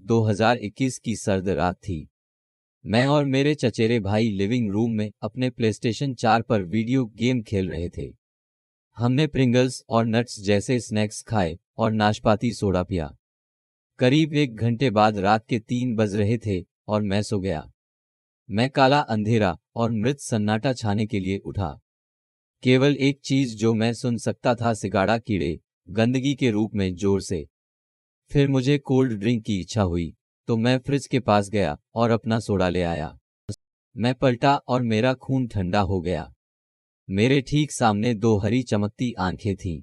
2021 की सर्द रात थी। मैं और मेरे चचेरे भाई लिविंग रूम में अपने प्लेस्टेशन 4 पर वीडियो गेम खेल रहे थे। हमने प्रिंगल्स और नट्स जैसे स्नैक्स खाए और नाशपाती सोडा पिया। करीब 1 घंटे बाद रात के 3 बज रहे थे और मैं सो गया। मैं काला अंधेरा और मृत सन्नाटा छाने के लिए उठा। केवल एक चीज जो मैं सुन सकता था, सिगाड़ा कीड़े गंदगी के रूप में जोर से। फिर मुझे कोल्ड ड्रिंक की इच्छा हुई तो मैं फ्रिज के पास गया और अपना सोडा ले आया। मैं पलटा और मेरा खून ठंडा हो गया। मेरे ठीक सामने 2 हरी चमकती आंखें थीं।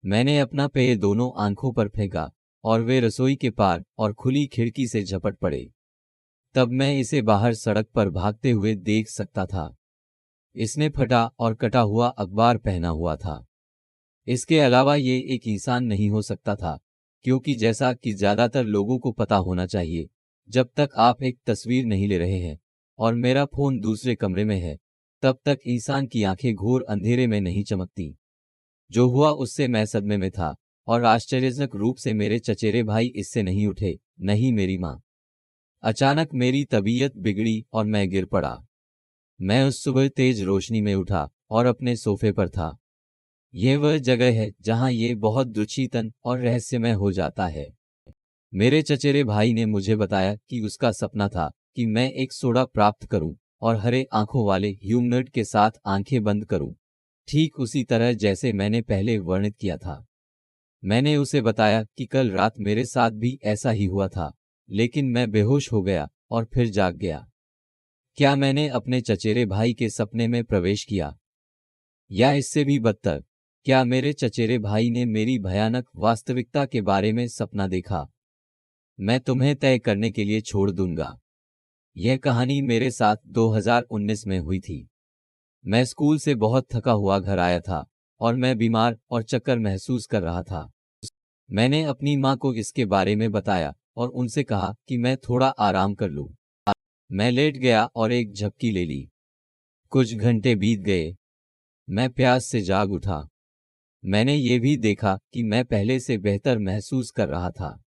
मैंने अपना पेय दोनों आंखों पर फेंका और वे रसोई के पार और खुली खिड़की से झपट पड़े। तब मैं इसे बाहर सड़क पर भागते हुए देख सकता था। इसने फटा और कटा हुआ अखबार पहना हुआ था। इसके अलावा ये एक इंसान नहीं हो सकता था, क्योंकि जैसा कि ज्यादातर लोगों को पता होना चाहिए, जब तक आप एक तस्वीर नहीं ले रहे हैं और मेरा फोन दूसरे कमरे में है, तब तक इंसान की आंखें घोर अंधेरे में नहीं चमकती। जो हुआ उससे मैं सदमे में था और आश्चर्यजनक रूप से मेरे चचेरे भाई इससे नहीं उठे, नहीं मेरी माँ। अचानक मेरी तबीयत बिगड़ी और मैं गिर पड़ा। मैं उस सुबह तेज रोशनी में उठा और अपने सोफे पर था। यह वह जगह है जहां ये बहुत दुचिंतन और रहस्यमय हो जाता है। मेरे चचेरे भाई ने मुझे बताया कि उसका सपना था कि मैं एक सोडा प्राप्त करूं और हरे आंखों वाले ह्यूमनॉइड के साथ आंखें बंद करूं, ठीक उसी तरह जैसे मैंने पहले वर्णित किया था। मैंने उसे बताया कि कल रात मेरे साथ भी ऐसा ही हुआ था, लेकिन मैं बेहोश हो गया और फिर जाग गया। क्या मैंने अपने चचेरे भाई के सपने में प्रवेश किया? या इससे भी बदतर, क्या मेरे चचेरे भाई ने मेरी भयानक वास्तविकता के बारे में सपना देखा? मैं तुम्हें तय करने के लिए छोड़ दूंगा। यह कहानी मेरे साथ 2019 में हुई थी। मैं स्कूल से बहुत थका हुआ घर आया था और मैं बीमार और चक्कर महसूस कर रहा था। मैंने अपनी माँ को इसके बारे में बताया और उनसे कहा कि मैं थोड़ा आराम कर लूं। मैं लेट गया और एक झपकी ले ली। कुछ घंटे बीत गए। मैं प्यास से जाग उठा। मैंने ये भी देखा कि मैं पहले से बेहतर महसूस कर रहा था।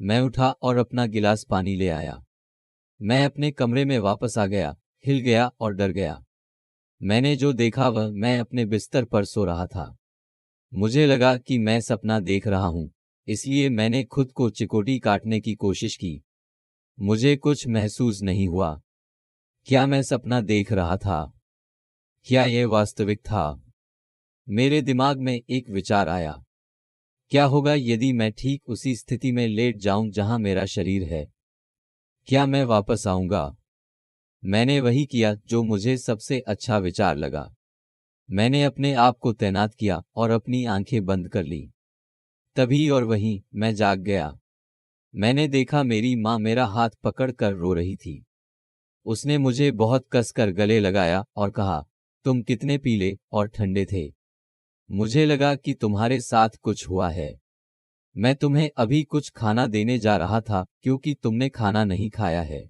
मैं उठा और अपना गिलास पानी ले आया। मैं अपने कमरे में वापस आ गया, हिल गया और डर गया। मैंने जो देखा वह मैं अपने बिस्तर पर सो रहा था। मुझे लगा कि मैं सपना देख रहा हूं, इसलिए मैंने खुद को चिकोटी काटने की कोशिश की। मुझे कुछ महसूस नहीं हुआ। क्या मैं सपना देख रहा था? क्या यह वास्तविक था? मेरे दिमाग में एक विचार आया। क्या होगा यदि मैं ठीक उसी स्थिति में लेट जाऊं जहां मेरा शरीर है? क्या मैं वापस आऊंगा? मैंने वही किया जो मुझे सबसे अच्छा विचार लगा। मैंने अपने आप को तैनात किया और अपनी आंखें बंद कर ली। तभी और वहीं मैं जाग गया। मैंने देखा मेरी माँ मेरा हाथ पकड़ कर रो रही थी। उसने मुझे बहुत कसकर गले लगाया और कहा, तुम कितने पीले और ठंडे थे। मुझे लगा कि तुम्हारे साथ कुछ हुआ है। मैं तुम्हें अभी कुछ खाना देने जा रहा था क्योंकि तुमने खाना नहीं खाया है।